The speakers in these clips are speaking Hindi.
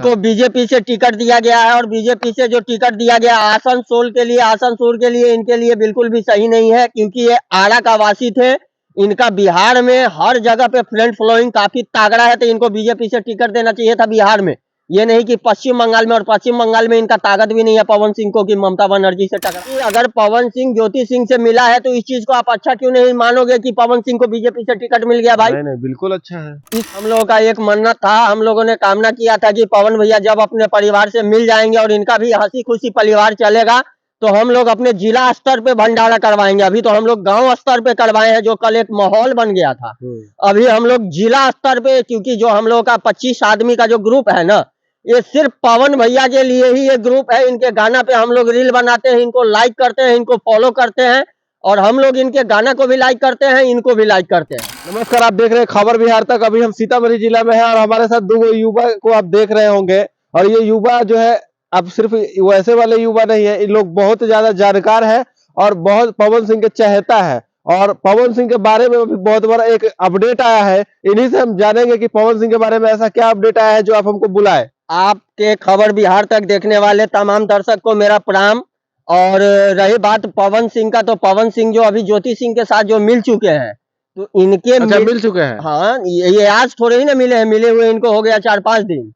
को बीजेपी से टिकट दिया गया है और बीजेपी से जो टिकट दिया गया आसनसोल के लिए इनके लिए बिल्कुल भी सही नहीं है, क्योंकि ये आरा का वासी थे। इनका बिहार में हर जगह पे फ्रंट फ्लोइंग काफी तगड़ा है, तो इनको बीजेपी से टिकट देना चाहिए था बिहार में, ये नहीं कि पश्चिम बंगाल में। और पश्चिम बंगाल में इनका ताकत भी नहीं है पवन सिंह को कि ममता बनर्जी से टकरा। अगर पवन सिंह ज्योति सिंह से मिला है तो इस चीज को आप अच्छा क्यों नहीं मानोगे कि पवन सिंह को बीजेपी से टिकट मिल गया भाई? नहीं, बिल्कुल अच्छा है। हम लोगों का एक मन्नत था, हम लोगों ने कामना किया था कि पवन भैया जब अपने परिवार से मिल जाएंगे और इनका भी हंसी खुशी परिवार चलेगा, तो हम लोग अपने जिला स्तर पे भंडारा करवाएंगे। अभी तो हम लोग गांव स्तर पे करवाए हैं, जो कल एक माहौल बन गया था। अभी हम लोग जिला स्तर पे, क्योंकि जो हम लोग का 25 आदमी का जो ग्रुप है ना, ये सिर्फ पवन भैया के लिए ही ये ग्रुप है। इनके गाना पे हम लोग रील बनाते हैं, इनको लाइक करते हैं, इनको फॉलो करते हैं, और हम लोग इनके गाना को भी लाइक करते हैं, इनको भी लाइक करते हैं। नमस्कार, आप देख रहे हैं खबर बिहार तक। अभी हम सीतामढ़ी जिला में हैं और हमारे साथ दो युवा को आप देख रहे होंगे। और ये युवा जो है, अब सिर्फ वैसे वाले युवा नहीं है, इन लोग बहुत ज्यादा जानकार है और बहुत पवन सिंह के चहेता है। और पवन सिंह के बारे में भी बहुत बड़ा एक अपडेट आया है, इन्हीं से हम जानेंगे कि पवन सिंह के बारे में ऐसा क्या अपडेट आया है जो आप हमको बुलाए। आपके खबर बिहार तक देखने वाले तमाम दर्शक को मेरा प्रणाम। और रही बात पवन सिंह का, तो पवन सिंह जो अभी ज्योति सिंह के साथ जो मिल चुके हैं, तो इनके अच्छा, मिल चुके हैं। हाँ, ये आज थोड़े ही ना मिले हैं, मिले हुए इनको हो गया 4-5 दिन।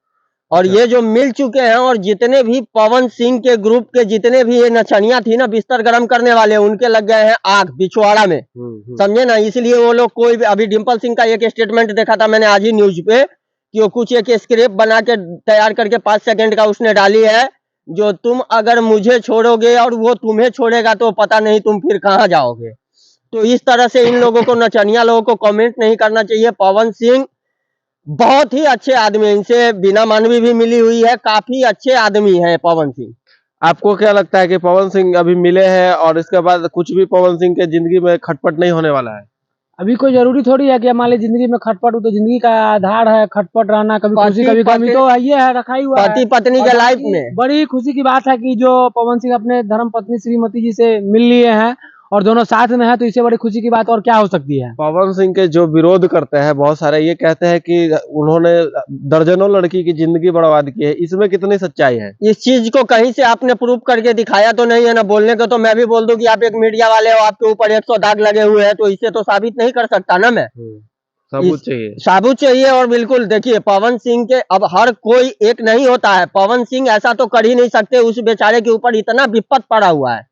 और ये जो मिल चुके हैं, और जितने भी पवन सिंह के ग्रुप के जितने भी ये नचनिया थी ना बिस्तर गर्म करने वाले, उनके लग गए हैं आग बिछवाड़ा में, समझे ना। इसलिए वो लोग कोई भी, अभी डिम्पल सिंह का एक स्टेटमेंट देखा था मैंने आज ही न्यूज पे, कि वो कुछ एक स्क्रिप्ट बना के तैयार करके 5 सेकंड का उसने डाली है, जो तुम अगर मुझे छोड़ोगे और वो तुम्हें छोड़ेगा तो पता नहीं तुम फिर कहाँ जाओगे। तो इस तरह से इन लोगों को, नचनिया लोगों को कमेंट नहीं करना चाहिए। पवन सिंह बहुत ही अच्छे आदमी है, इनसे बिना मानवी भी मिली हुई है, काफी अच्छे आदमी है पवन सिंह। आपको क्या लगता है कि पवन सिंह अभी मिले हैं और इसके बाद कुछ भी पवन सिंह के जिंदगी में खटपट नहीं होने वाला है? अभी कोई जरूरी थोड़ी है कि हमारी जिंदगी में खटपट हो, तो जिंदगी का आधार है खटपट रहना, कभी खुशी कभी गमी, तो ये है रखा ही हुआ है पति पत्नी के लाइफ में। बड़ी खुशी की बात है कि जो पवन सिंह अपने धर्म पत्नी श्रीमती जी से मिल लिए हैं और दोनों साथ में है, तो इससे बड़ी खुशी की बात और क्या हो सकती है। पवन सिंह के जो विरोध करते हैं बहुत सारे, ये कहते हैं कि उन्होंने दर्जनों लड़की की जिंदगी बर्बाद की है, इसमें कितनी सच्चाई है? इस चीज को कहीं से आपने प्रूव करके दिखाया तो नहीं है ना। बोलने को तो मैं भी बोल दूं कि आप एक मीडिया वाले हो, आपके ऊपर 100 दाग लगे हुए हैं, तो इसे तो साबित नहीं कर सकता ना मैं। सबूत चाहिए, साबुत चाहिए। और बिल्कुल देखिए, पवन सिंह के अब हर कोई एक नहीं होता है। पवन सिंह ऐसा तो कर ही नहीं सकते, उस बेचारे के ऊपर इतना विपत पड़ा हुआ है,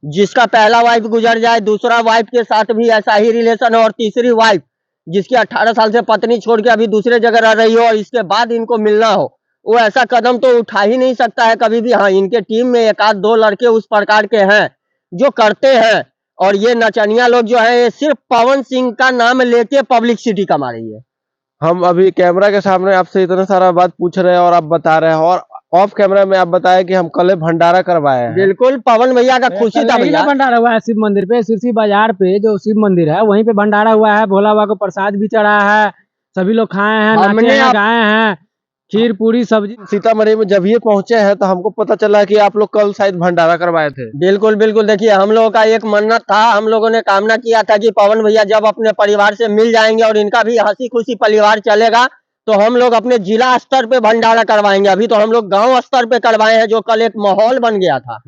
जिसका पहला वाइफ गुजर जाए, दूसरा वाइफ के साथ भी ऐसा ही रिलेशन हो, और तीसरी वाइफ जिसकी 18 साल से पत्नी छोड़ के अभी दूसरे जगह रह रही हो, और इसके बाद इनको मिलना हो, वो ऐसा कदम तो उठा ही नहीं सकता है कभी भी। हाँ, इनके टीम में 1-2 लड़के उस प्रकार के हैं जो करते हैं, और ये नचनिया लोग जो है, ये सिर्फ पवन सिंह का नाम लेके पब्लिसिटी कमा रही है। हम अभी कैमरा के सामने आपसे इतना सारा बात पूछ रहे हैं और आप बता रहे हैं, और ऑफ कैमरा में आप बताए कि हम कल भंडारा करवाए हैं। बिल्कुल, पवन भैया का खुशी था भैया। भंडारा हुआ है शिव मंदिर पे, सिरसी बाजार पे जो शिव मंदिर है वहीं पे भंडारा हुआ है। भोला बाबा को प्रसाद भी चढ़ा है, सभी लोग खाए हैं, नाचे हैं, गाए हैं, खीर पूरी सब्जी। सीतामढ़ी में जब ये पहुंचे हैं तो हमको पता चला कि आप लोग कल शायद भंडारा करवाए थे। बिल्कुल बिल्कुल, देखिए हम लोगों का एक मन्नत था, हम लोगों ने कामना किया था कि पवन भैया जब अपने परिवार से मिल जाएंगे और इनका भी हंसी खुशी परिवार चलेगा, तो हम लोग अपने जिला स्तर पे भंडारा करवाएंगे। अभी तो हम लोग गांव स्तर पे करवाए हैं, जो कल एक माहौल बन गया था।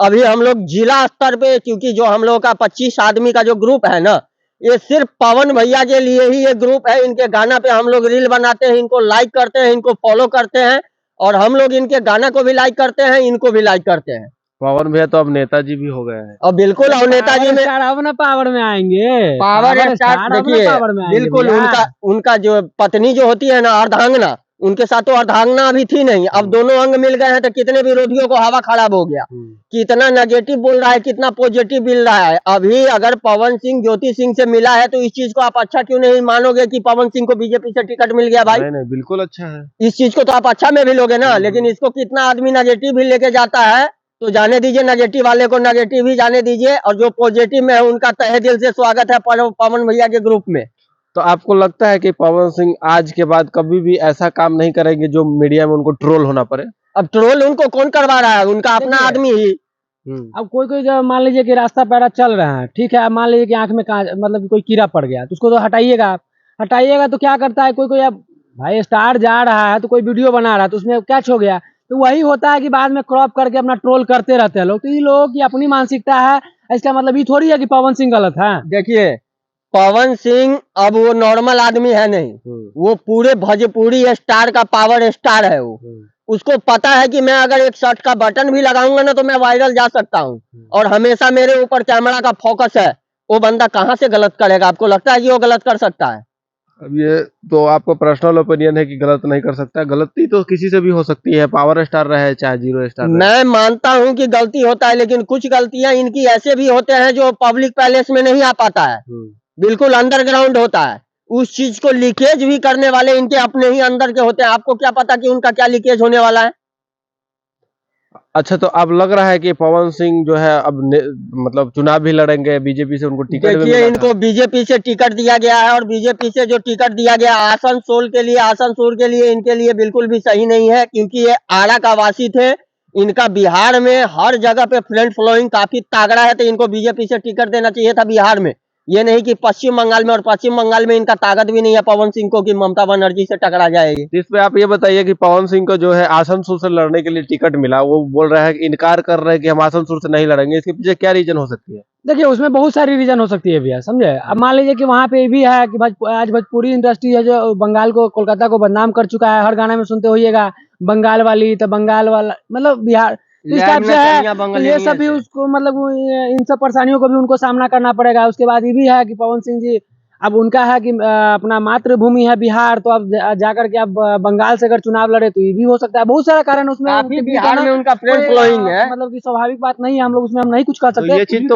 अभी हम लोग जिला स्तर पे, क्योंकि जो हम लोग का 25 आदमी का जो ग्रुप है ना, ये सिर्फ पवन भैया के लिए ही ये ग्रुप है। इनके गाना पे हम लोग रील बनाते हैं, इनको लाइक करते हैं, इनको फॉलो करते हैं, और हम लोग इनके गाना को भी लाइक करते हैं, इनको भी लाइक करते हैं। पवन भैया तो अब नेताजी भी हो गए हैं। और बिल्कुल, और नेताजी में अब ना पावर में आएंगे, पावर स्टार देखिए, बिल्कुल उनका जो पत्नी जो होती है ना, अर्धांगना, उनके साथ तो अर्धांगना अभी थी नहीं। अब दोनों अंग मिल गए हैं, तो कितने विरोधियों को हवा खराब हो गया। कितना नेगेटिव बोल रहा है, कितना पॉजिटिव मिल रहा है। अभी अगर पवन सिंह ज्योति सिंह से मिला है, तो इस चीज को आप अच्छा क्यों नहीं मानोगे कि पवन सिंह को बीजेपी से टिकट मिल गया भाई? नहीं, बिल्कुल अच्छा है। इस चीज को तो आप अच्छा में भी लोगे ना, लेकिन इसको कितना आदमी नेगेटिव भी लेके जाता है, तो जाने दीजिए। नेगेटिव वाले को नेगेटिव ही जाने दीजिए, और जो पॉजिटिव में है उनका तहे दिल से स्वागत है पवन भैया के ग्रुप में। तो आपको लगता है कि पवन सिंह आज के बाद कभी भी ऐसा काम नहीं करेंगे जो मीडिया में उनको ट्रोल होना पड़े? अब ट्रोल उनको कौन करवा रहा है? उनका अपना आदमी ही। अब कोई जब मान लीजिए कि रास्ता पैरा चल रहा है, ठीक है, अब मान लीजिए कि आंख में मतलब कोई कीड़ा पड़ गया, तो उसको तो हटाइएगा तो क्या करता है कोई अब भाई स्टार जा रहा है तो कोई वीडियो बना रहा है तो उसमें कैच हो गया, तो वही होता है कि बाद में क्रॉप करके अपना ट्रोल करते रहते हैं लोग। तो ये लोगों की अपनी मानसिकता है, इसका मतलब ये थोड़ी है कि पवन सिंह गलत है। देखिए पवन सिंह अब वो नॉर्मल आदमी है नहीं, वो पूरे भोजपुरी स्टार का पावर स्टार है। वो उसको पता है कि मैं अगर एक शर्ट का बटन भी लगाऊंगा ना तो मैं वायरल जा सकता हूँ, और हमेशा मेरे ऊपर कैमरा का फोकस है। वो बंदा कहाँ से गलत करेगा? आपको लगता है कि वो गलत कर सकता है? अब ये तो आपका पर्सनल ओपिनियन है कि गलत नहीं कर सकता, गलती तो किसी से भी हो सकती है, पावर स्टार रहे चाहे जीरो स्टार रहे। मैं मानता हूं कि गलती होता है, लेकिन कुछ गलतियां इनकी ऐसे भी होते हैं जो पब्लिक पैलेस में नहीं आ पाता है, बिल्कुल अंडरग्राउंड होता है। उस चीज को लीकेज भी करने वाले इनके अपने ही अंदर के होते हैं। आपको क्या पता कि उनका क्या लीकेज होने वाला है? अच्छा, तो अब लग रहा है कि पवन सिंह जो है अब मतलब चुनाव भी लड़ेंगे, बीजेपी से उनको टिकट भी देखिए मिला इनको बीजेपी से टिकट दिया गया है, और बीजेपी से जो टिकट दिया गया आसनसोल के लिए, आसनसोल के लिए इनके लिए बिल्कुल भी सही नहीं है, क्योंकि ये आरा का वासी थे। इनका बिहार में हर जगह पे फ्रंट फ्लोइंग काफी तागड़ा है, तो इनको बीजेपी से टिकट देना चाहिए था बिहार में, ये नहीं कि पश्चिम बंगाल में। और पश्चिम बंगाल में इनका ताकत भी नहीं है पवन सिंह को कि ममता बनर्जी से टकरा जाएगी। इस पे आप ये बताइए कि पवन सिंह को जो है आसनसोल से लड़ने के लिए टिकट मिला, वो बोल रहा है कि इनकार कर रहे हैं कि हम आसनसोल से नहीं लड़ेंगे, इसके पीछे क्या रीजन हो सकती है? देखिए उसमें बहुत सारी रीजन हो सकती है भैया, समझे। अब मान लीजिए कि वहाँ पे ये भी है कि आज भोजपुरी इंडस्ट्री है जो बंगाल को, कोलकाता को बदनाम कर चुका है। हर गाना में सुनते होइएगा बंगाल वाली, तो बंगाल वाला मतलब बिहार, इस टाइप से है। तो ये सब भी उसको मतलब इन सब परेशानियों को भी उनको सामना करना पड़ेगा। उसके बाद ये भी है कि पवन सिंह जी अब उनका है कि अपना मातृभूमि है बिहार, तो अब जाकर के अब बंगाल से अगर चुनाव लड़े तो ये भी हो सकता है। बहुत सारा कारण उसमें, बिहार में उनका फ्रंट फ्लोइंग है, मतलब कि स्वाभाविक बात नहीं है, हम लोग उसमें हम नहीं कुछ कर सकते। तो ये चीज तो